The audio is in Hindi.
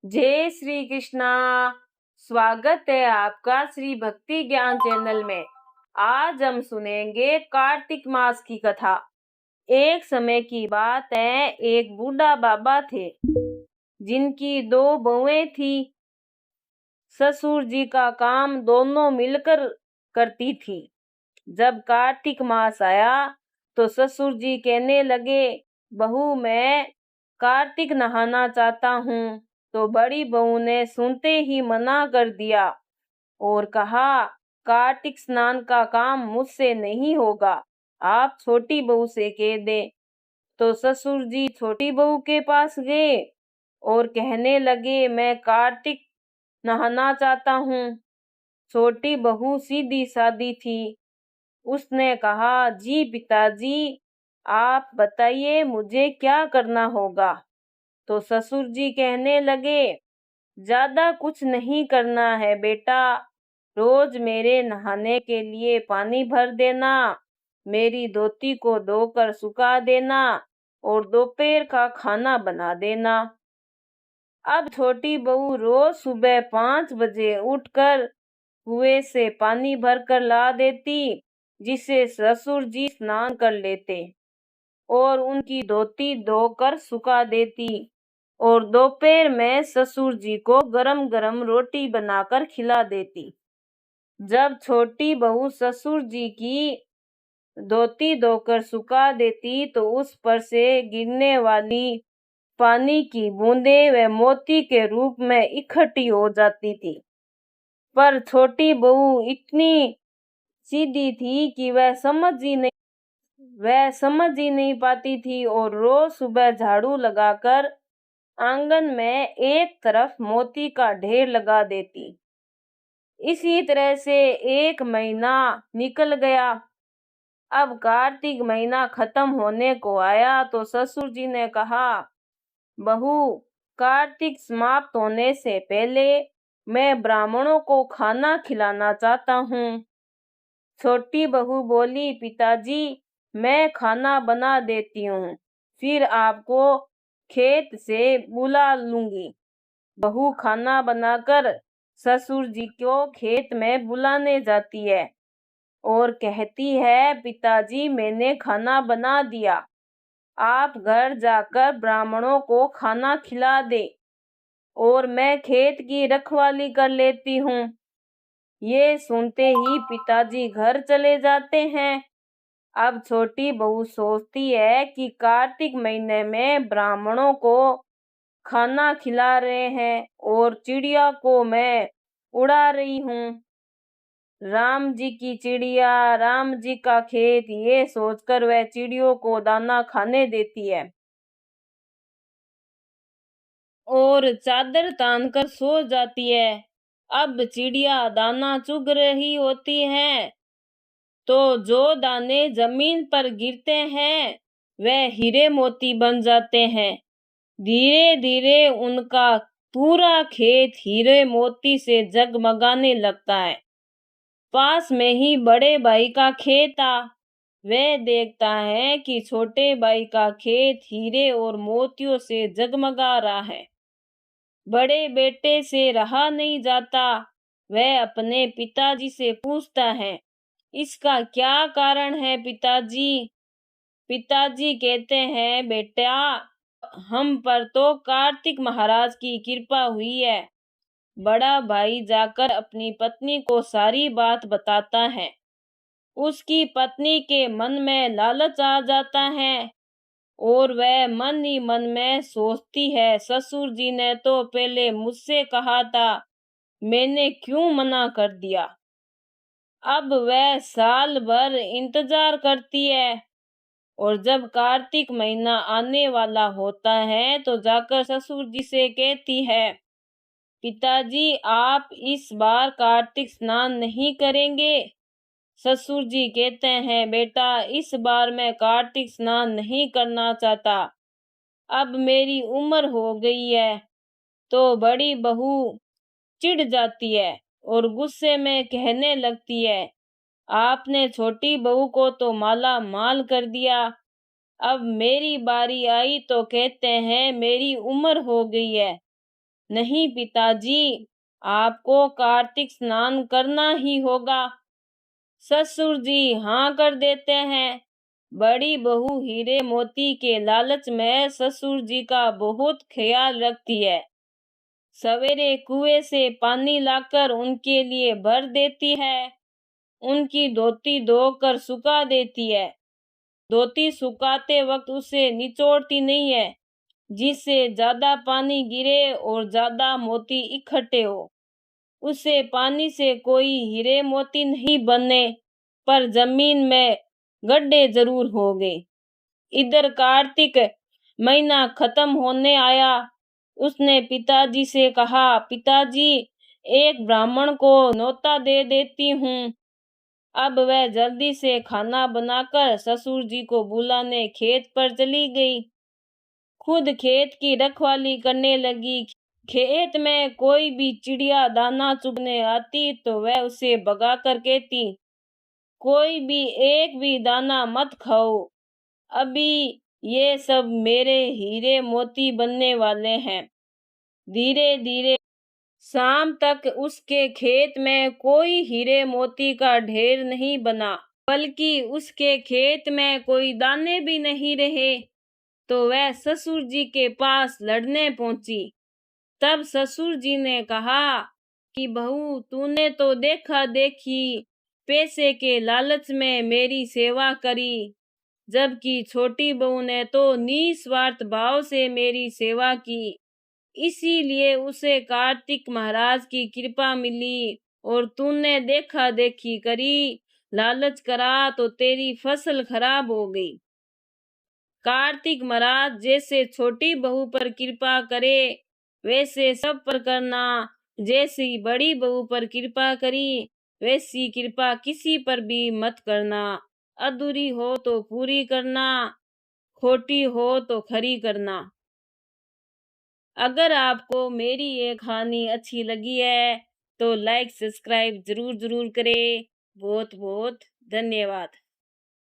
जय श्री कृष्णा। स्वागत है आपका श्री भक्ति ज्ञान चैनल में। आज हम सुनेंगे कार्तिक मास की कथा। एक समय की बात है, एक बूढ़ा बाबा थे जिनकी दो बहुएं थी। ससुर जी का काम दोनों मिलकर करती थी। जब कार्तिक मास आया तो ससुर जी कहने लगे, बहू मैं कार्तिक नहाना चाहता हूँ। तो बड़ी बहू ने सुनते ही मना कर दिया और कहा, कार्तिक स्नान का काम मुझसे नहीं होगा, आप छोटी बहू से कह दे। तो ससुर जी छोटी बहू के पास गए और कहने लगे, मैं कार्तिक नहाना चाहता हूँ। छोटी बहू सीधी सादी थी। उसने कहा, जी पिताजी, आप बताइए मुझे क्या करना होगा। तो ससुर जी कहने लगे, ज्यादा कुछ नहीं करना है बेटा, रोज मेरे नहाने के लिए पानी भर देना, मेरी धोती को धोकर सुखा देना और दोपहर का खाना बना देना। अब छोटी बहू रोज सुबह 5 बजे उठकर कुएं से पानी भरकर ला देती, जिसे ससुर जी स्नान कर लेते और उनकी धोती धोकर सुखा देती और दोपहर में ससुर जी को गरम गरम रोटी बनाकर खिला देती। जब छोटी बहू ससुर जी की धोती धोकर सुखा देती तो उस पर से गिरने वाली पानी की बूंदें व मोती के रूप में इकट्ठी हो जाती थी। पर छोटी बहू इतनी सीधी थी कि वह समझ ही नहीं पाती थी और रोज सुबह झाड़ू लगाकर आंगन में एक तरफ मोती का ढेर लगा देती। इसी तरह से 1 महीना निकल गया। अब कार्तिक महीना खत्म होने को आया तो ससुर जी ने कहा, बहू, कार्तिक समाप्त होने से पहले मैं ब्राह्मणों को खाना खिलाना चाहता हूँ। छोटी बहू बोली, पिताजी मैं खाना बना देती हूँ, फिर आपको खेत से बुला लूंगी। बहू खाना बनाकर ससुर जी को खेत में बुलाने जाती है और कहती है, पिताजी मैंने खाना बना दिया, आप घर जाकर ब्राह्मणों को खाना खिला दे और मैं खेत की रखवाली कर लेती हूँ। ये सुनते ही पिताजी घर चले जाते हैं। अब छोटी बहू सोचती है कि कार्तिक महीने में ब्राह्मणों को खाना खिला रहे हैं और चिड़िया को मैं उड़ा रही हूँ। राम जी की चिड़िया, राम जी का खेत, ये सोचकर वह चिड़ियों को दाना खाने देती है और चादर तानकर सो जाती है। अब चिड़िया दाना चुग रही होती है तो जो दाने जमीन पर गिरते हैं वह हीरे मोती बन जाते हैं। धीरे धीरे उनका पूरा खेत हीरे मोती से जगमगाने लगता है। पास में ही बड़े भाई का खेत था। वह देखता है कि छोटे भाई का खेत हीरे और मोतियों से जगमगा रहा है। बड़े बेटे से रहा नहीं जाता। वह अपने पिताजी से पूछता है, इसका क्या कारण है पिताजी? पिताजी कहते हैं, बेटा हम पर तो कार्तिक महाराज की कृपा हुई है। बड़ा भाई जाकर अपनी पत्नी को सारी बात बताता है। उसकी पत्नी के मन में लालच आ जाता है और वह मन ही मन में सोचती है, ससुर जी ने तो पहले मुझसे कहा था, मैंने क्यों मना कर दिया। अब वह साल भर इंतजार करती है और जब कार्तिक महीना आने वाला होता है तो जाकर ससुर जी से कहती है, पिताजी आप इस बार कार्तिक स्नान नहीं करेंगे? ससुर जी कहते हैं, बेटा इस बार मैं कार्तिक स्नान नहीं करना चाहता, अब मेरी उम्र हो गई है। तो बड़ी बहू चिढ़ जाती है और गुस्से में कहने लगती है, आपने छोटी बहू को तो माला माल कर दिया, अब मेरी बारी आई तो कहते हैं मेरी उम्र हो गई है। नहीं पिताजी, आपको कार्तिक स्नान करना ही होगा। ससुर जी हाँ कर देते हैं। बड़ी बहू हीरे मोती के लालच में ससुर जी का बहुत ख्याल रखती है। सवेरे कुएं से पानी लाकर उनके लिए भर देती है। उनकी धोती धोकर सुखा देती है। धोती सुखाते वक्त उसे निचोड़ती नहीं है, जिससे ज्यादा पानी गिरे और ज्यादा मोती इकट्ठे हो। उसे पानी से कोई हीरे मोती नहीं बने, पर जमीन में गड्ढे जरूर हो गए। इधर कार्तिक महीना खत्म होने आया। उसने पिताजी से कहा, पिताजी एक ब्राह्मण को न्योता दे देती हूँ। अब वह जल्दी से खाना बनाकर ससुर जी को बुलाने खेत पर चली गई। खुद खेत की रखवाली करने लगी। खेत में कोई भी चिड़िया दाना चुगने आती तो वह उसे भगा कर कहती, कोई भी एक भी दाना मत खाओ, अभी ये सब मेरे हीरे मोती बनने वाले हैं। धीरे धीरे शाम तक उसके खेत में कोई हीरे मोती का ढेर नहीं बना, बल्कि उसके खेत में कोई दाने भी नहीं रहे। तो वह ससुर जी के पास लड़ने पहुंची। तब ससुर जी ने कहा कि बहू, तूने तो देखा देखी पैसे के लालच में मेरी सेवा करी, जबकि छोटी बहू ने तो निस्वार्थ भाव से मेरी सेवा की। इसीलिए उसे कार्तिक महाराज की कृपा मिली, और तूने देखा देखी करी, लालच करा तो तेरी फसल खराब हो गई। कार्तिक महाराज जैसे छोटी बहू पर कृपा करे, वैसे सब पर करना। जैसी बड़ी बहू पर कृपा करी, वैसी कृपा किसी पर भी मत करना। अधूरी हो तो पूरी करना, खोटी हो तो खरी करना। अगर आपको मेरी ये कहानी अच्छी लगी है तो लाइक सब्सक्राइब जरूर जरूर करें। बहुत बहुत धन्यवाद।